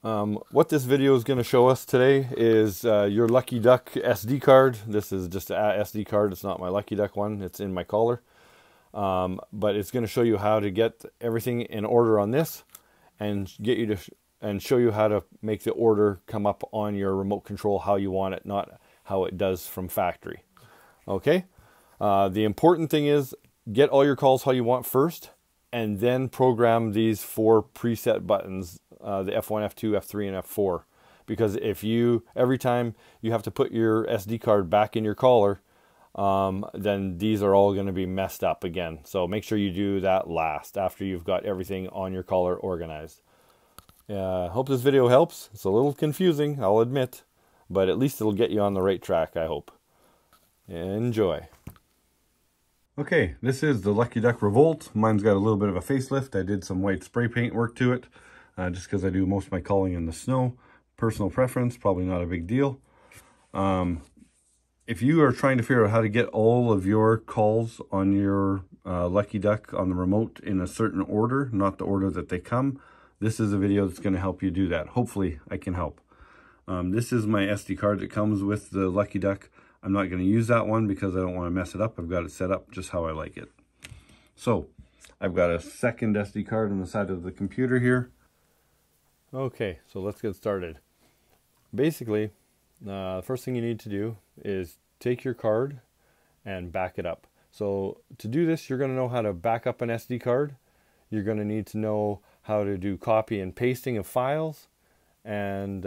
What this video is going to show us today is your Lucky Duck SD card. This is just an SD card. It's not my Lucky Duck one. It's in my collar. But it's going to show you how to get everything in order on this and get you to and show you how to make the order come up on your remote control how you want it, not how it does from factory. Okay? The important thing is get all your calls how you want first, and then program these 4 preset buttons, the F1, F2, F3, and F4. Because if you, every time you have to put your SD card back in your collar, then these are all going to be messed up again. So make sure you do that last, after you've got everything on your collar organized. Hope this video helps. It's a little confusing, I'll admit, but at least it'll get you on the right track, I hope. Enjoy. Okay, this is the Lucky Duck Revolt. Mine's got a little bit of a facelift. I did some white spray paint work to it, just because I do most of my calling in the snow. Personal preference, probably not a big deal. If you are trying to figure out how to get all of your calls on your Lucky Duck on the remote in a certain order, not the order that they come, this is a video that's going to help you do that. Hopefully I can help. This is my SD card that comes with the Lucky Duck. I'm not going to use that one because I don't want to mess it up. I've got it set up just how I like it. So I've got a second SD card on the side of the computer here. Okay, so let's get started. Basically, the first thing you need to do is take your card and back it up. So to do this, you're going to know how to back up an SD card. You're going to need to know how to do copy and pasting of files. And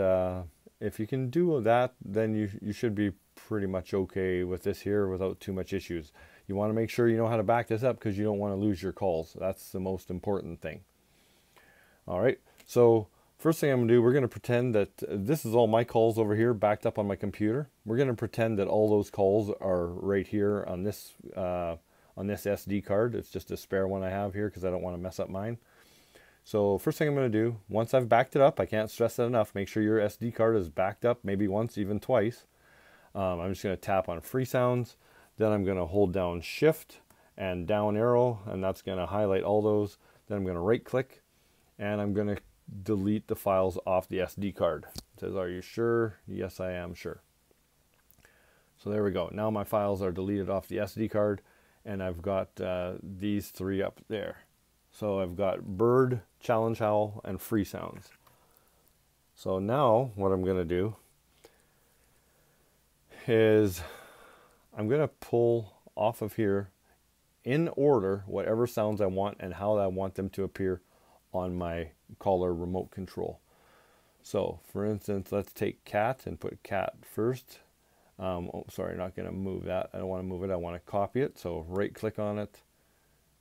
if you can do that, then you should be pretty much okay with this here without too much issues. You want to make sure you know how to back this up because you don't want to lose your calls. That's the most important thing. All right, so first thing I'm going to do, we're going to pretend that this is all my calls over here backed up on my computer. We're going to pretend that all those calls are right here on this SD card. It's just a spare one I have here because I don't want to mess up mine. So first thing I'm going to do, once I've backed it up, I can't stress that enough, make sure your SD card is backed up, maybe once, even twice. I'm just going to tap on free sounds. Then I'm going to hold down shift and down arrow, and that's going to highlight all those. Then I'm going to right click, and I'm going to delete the files off the SD card. It says, are you sure? Yes, I am sure. So there we go. Now my files are deleted off the SD card, and I've got these 3 up there. So I've got bird, challenge howl, and free sounds. So now what I'm going to do is I'm going to pull off of here in order whatever sounds I want and how I want them to appear on my collar remote control. So for instance, let's take cat and put cat first. Oh, sorry, not going to move that. I don't want to move it. I want to copy it. So right click on it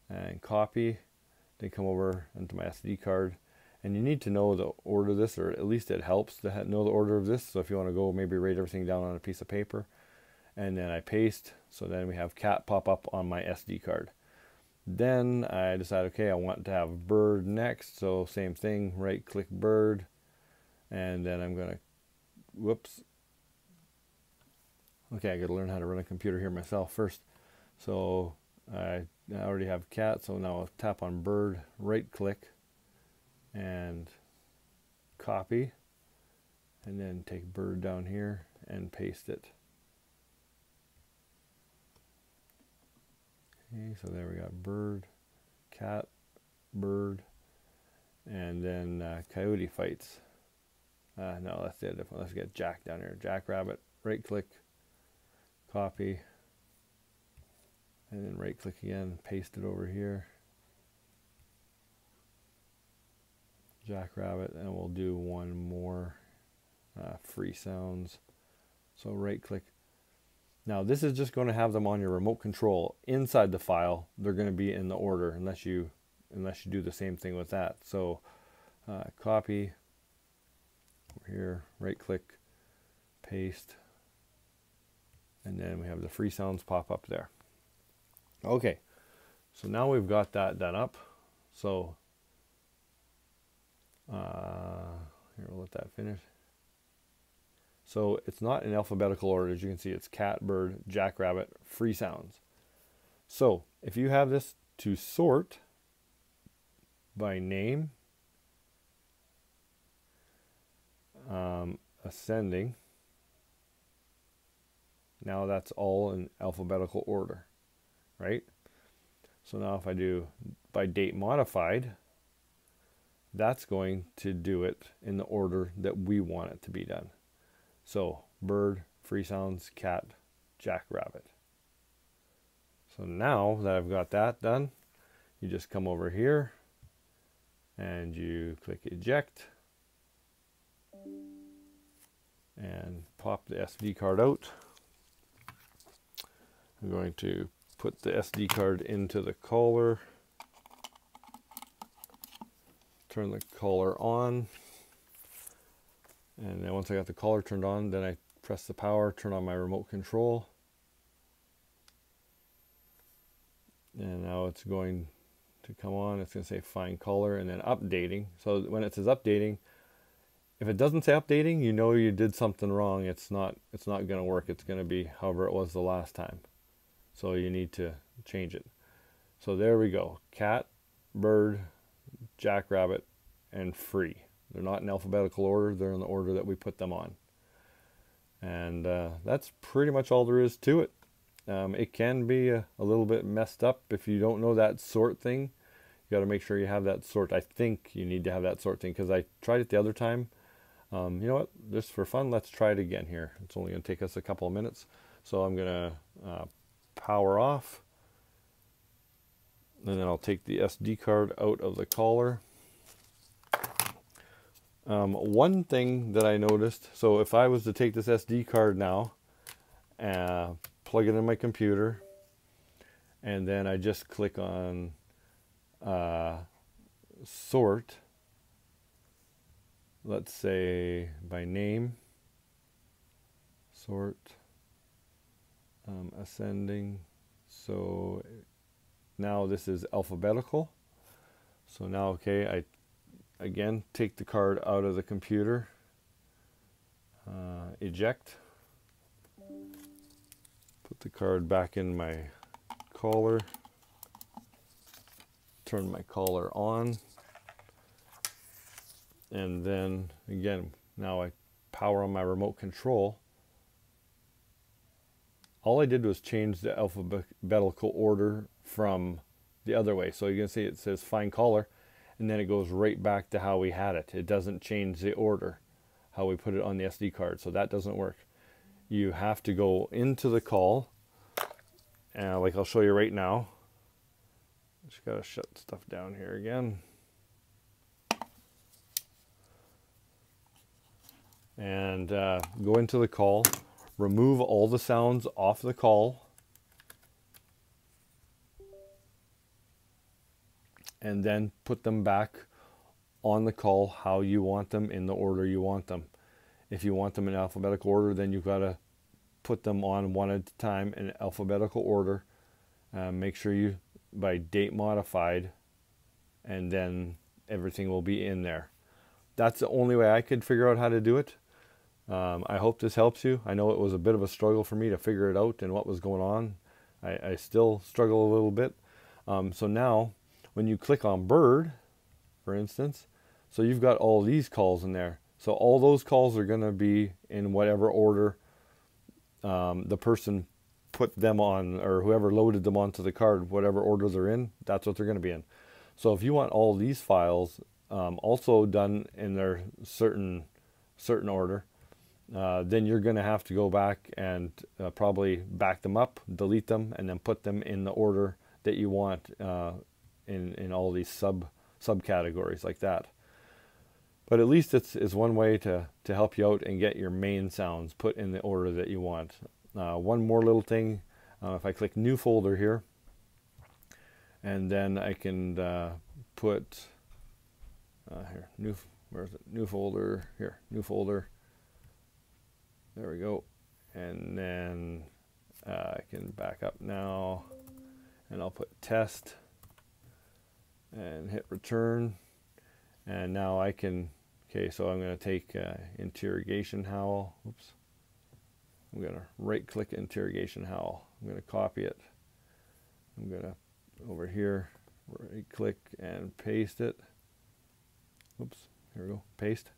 and copy. Then come over into my SD card. And you need to know the order of this, or at least it helps to know the order of this. So if you want to go, maybe write everything down on a piece of paper. And then I paste. So then we have cat pop up on my SD card. Then I decide, okay, I want to have bird next. So same thing, right click bird. And then I'm going to, whoops. Okay, I got to learn how to run a computer here myself first. So I already have cat. So now I'll tap on bird, right click, and copy. And then take bird down here and paste it. Okay, so there we got bird, cat, bird, and then coyote fights. No, that's the different. Let's get jack down here. Jackrabbit, right click, copy, and then right click again, paste it over here. Jackrabbit, and we'll do one more, free sounds. So right click. Now this is just going to have them on your remote control inside the file. They're going to be in the order unless you do the same thing with that. So copy over here, right click, paste, and then we have the free sounds pop up there. Okay, so now we've got that done up. So here, we'll let that finish. So it's not in alphabetical order. As you can see, it's cat, bird, jackrabbit, free sounds. So if you have this to sort by name, ascending. Now that's all in alphabetical order, right? So now if I do by date modified, that's going to do it in the order that we want it to be done. So bird, free sounds, cat, jackrabbit. So now that I've got that done, you just come over here and you click eject and pop the SD card out. I'm going to put the SD card into the collar, turn the collar on, and then once I got the collar turned on, then I press the power, turn on my remote control, and now it's going to come on. It's going to say find color and then updating. So when it says updating, if it doesn't say updating, you know you did something wrong. It's not going to work. It's going to be however it was the last time. So you need to change it. So there we go. Cat, bird, jackrabbit, and free. They're not in alphabetical order. They're in the order that we put them on. And that's pretty much all there is to it. It can be a little bit messed up if you don't know that sort thing. You got to make sure you have that sort. I think you need to have that sort thing because I tried it the other time. You know what? Just for fun, let's try it again here. It's only going to take us a couple of minutes. So I'm going to power off. And then I'll take the SD card out of the collar. One thing that I noticed, so if I was to take this SD card now, plug it in my computer, and then I just click on sort, let's say by name, sort, ascending, so now this is alphabetical. So now, okay, I again take the card out of the computer, eject, put the card back in my collar, turn my collar on, and then again, now I power on my remote control. All I did was change the alphabetical order from the other way. So you can see it says find color, and then it goes right back to how we had it. It doesn't change the order, how we put it on the SD card. So that doesn't work. You have to go into the call, like I'll show you right now. Just gotta shut stuff down here again. And go into the call, remove all the sounds off the call, and then put them back on the call how you want them, in the order you want them. If you want them in alphabetical order, then you've got to put them on one at a time in alphabetical order. Make sure you by date modified, and then everything will be in there. That's the only way I could figure out how to do it. I hope this helps you. I know it was a bit of a struggle for me to figure it out and what was going on. I still struggle a little bit. So now when you click on bird, for instance, so you've got all these calls in there. So all those calls are going to be in whatever order the person put them on, or whoever loaded them onto the card, whatever order they're in, that's what they're going to be in. So if you want all these files also done in their certain order, then you're going to have to go back and probably back them up, delete them, and then put them in the order that you want in all these subcategories like that. But at least it's one way to help you out and get your main sounds put in the order that you want. One more little thing, if I click new folder here, and then I can put here, where is it? New folder, here, new folder. There we go. And then I can back up now, and I'll put test and hit return. And now I can, okay, so I'm going to take interrogation howl. Oops. I'm going to right click interrogation howl. I'm going to copy it. I'm going to, over here, right click and paste it. Oops, here we go, paste.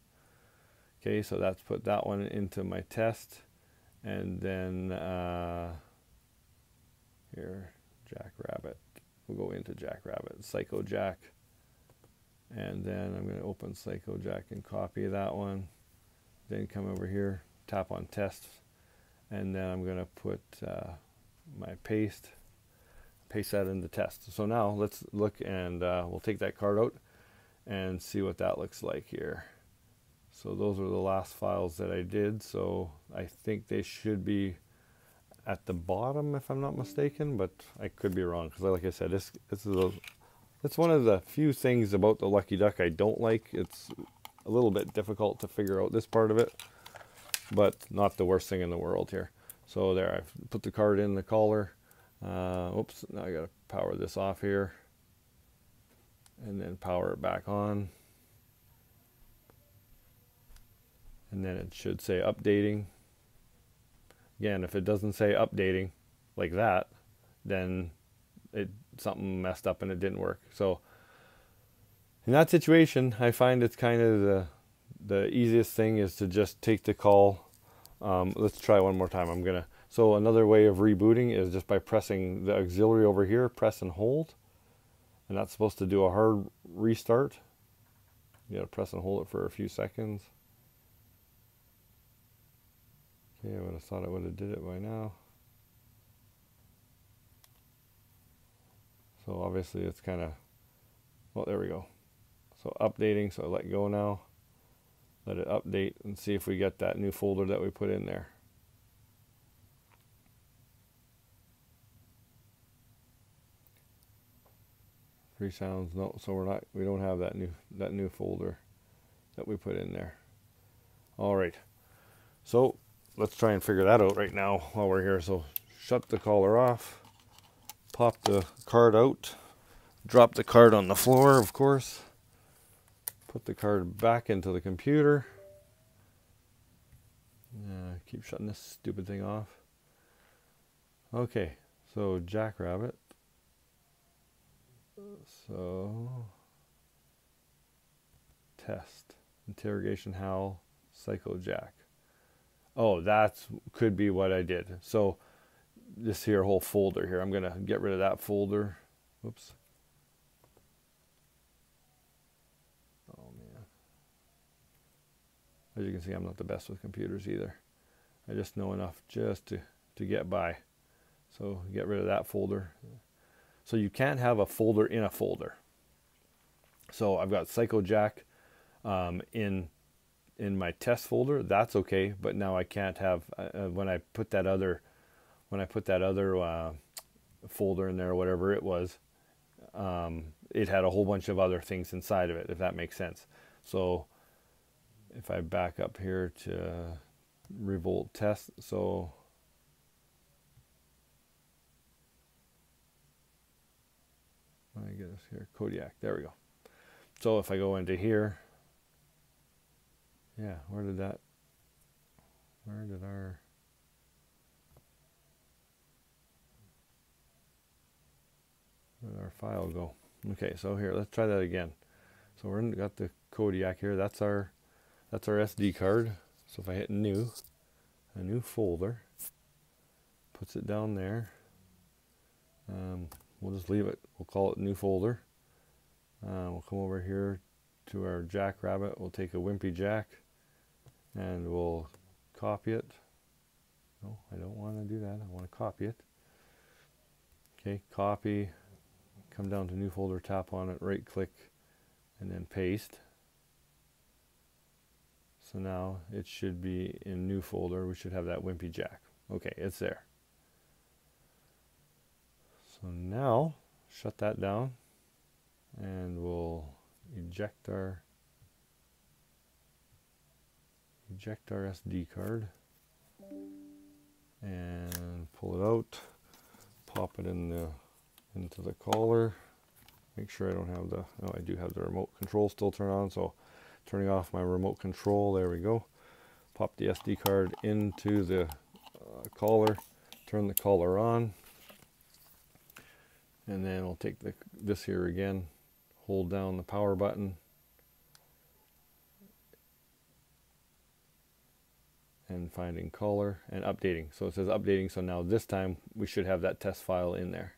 Okay, so that's put that one into my test. And then here, Jackrabbit. We'll go into Jackrabbit, Psycho Jack. And then I'm going to open Psycho Jack and copy that one. Then come over here, tap on test. And then I'm going to put my paste that in the test. So now let's look, and we'll take that card out and see what that looks like here. So those are the last files that I did. So I think they should be at the bottom if I'm not mistaken, but I could be wrong, because like I said, it's one of the few things about the Lucky Duck I don't like. It's a little bit difficult to figure out this part of it, but not the worst thing in the world here. So there, I've put the card in the collar. Oops, now I gotta power this off here and then power it back on. And then it should say updating. Again, if it doesn't say updating like that, then something messed up and it didn't work. So in that situation, I find it's kind of the easiest thing is to just take the call. Let's try one more time. So another way of rebooting is just by pressing the auxiliary over here, press and hold. And that's supposed to do a hard restart. You gotta press and hold it for a few seconds. Okay, I would have thought I would have did it by now. So obviously it's kind of, well, there we go. So updating, so I let go now. Let it update and see if we get that new folder that we put in there. Three sounds, no, so we don't have that new folder that we put in there. All right, so let's try and figure that out right now while we're here. So shut the collar off, pop the card out, drop the card on the floor, of course, put the card back into the computer. Keep shutting this stupid thing off. Okay, so Jackrabbit. So test, interrogation howl, Psycho Jack. Oh, that could be what I did. So this here whole folder here, I'm gonna get rid of that folder. Oops. Oh man. As you can see, I'm not the best with computers either. I just know enough just to get by. So get rid of that folder. So you can't have a folder in a folder. So I've got Psycho Jack in my test folder. That's okay, but now I can't have when I put that other folder in there, or whatever it was. It had a whole bunch of other things inside of it, if that makes sense. So if I back up here to Revolt test, so I get us here, Kodiak, there we go. So if I go into here, yeah, where did our file go? Okay, so here, let's try that again. So we're got the Kodiak here, that's our SD card. So if I hit new, a new folder, puts it down there. We'll just leave it. We'll call it new folder. We'll come over here to our Jackrabbit. We'll take a Wimpy Jack and we'll copy it. No, I don't want to do that. I want to copy it. Okay, copy. Come down to new folder, tap on it, right click, and then paste. So now it should be in new folder. We should have that Wimpy Jack. Okay, it's there. So now shut that down and we'll eject our SD card and pull it out, pop it into the collar. Make sure I don't have the, oh, I do have the remote control still turned on, so turning off my remote control, there we go. Pop the SD card into the collar, turn the collar on, and then we'll take this here again, hold down the power button, and finding caller and updating. So it says updating, so now this time we should have that test file in there.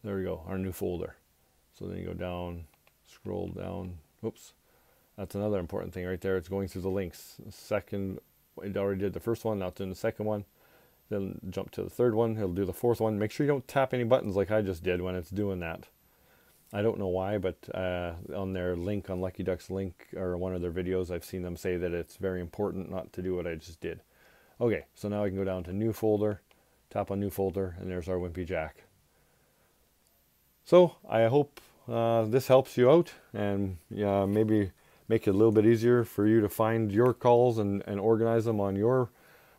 There we go, our new folder. So then you go down, scroll down, whoops. That's another important thing right there. It's going through the links. Second, it already did the first one, now it's in the second one. Then jump to the third one, it'll do the fourth one. Make sure you don't tap any buttons like I just did when it's doing that. I don't know why, but on their link, on Lucky Duck's link, or one of their videos, I've seen them say that it's very important not to do what I just did. Okay, so now I can go down to new folder, tap on new folder, and there's our Wimpy Jack. So I hope this helps you out, and maybe make it a little bit easier for you to find your calls and organize them on your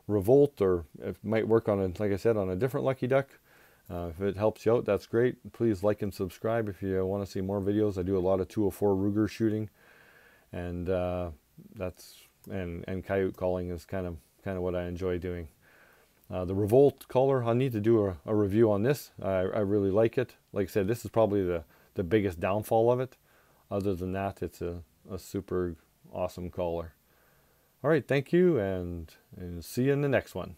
Revolt, or it might work on, like I said, on a different Lucky Duck. If it helps you out, that's great. Please like and subscribe if you want to see more videos. I do a lot of 204 Ruger shooting, and and coyote calling is kind of what I enjoy doing. The Revolt caller, I'll need to do a review on this. I really like it. Like I said, this is probably the biggest downfall of it. Other than that, it's a super awesome caller. All right, thank you, and see you in the next one.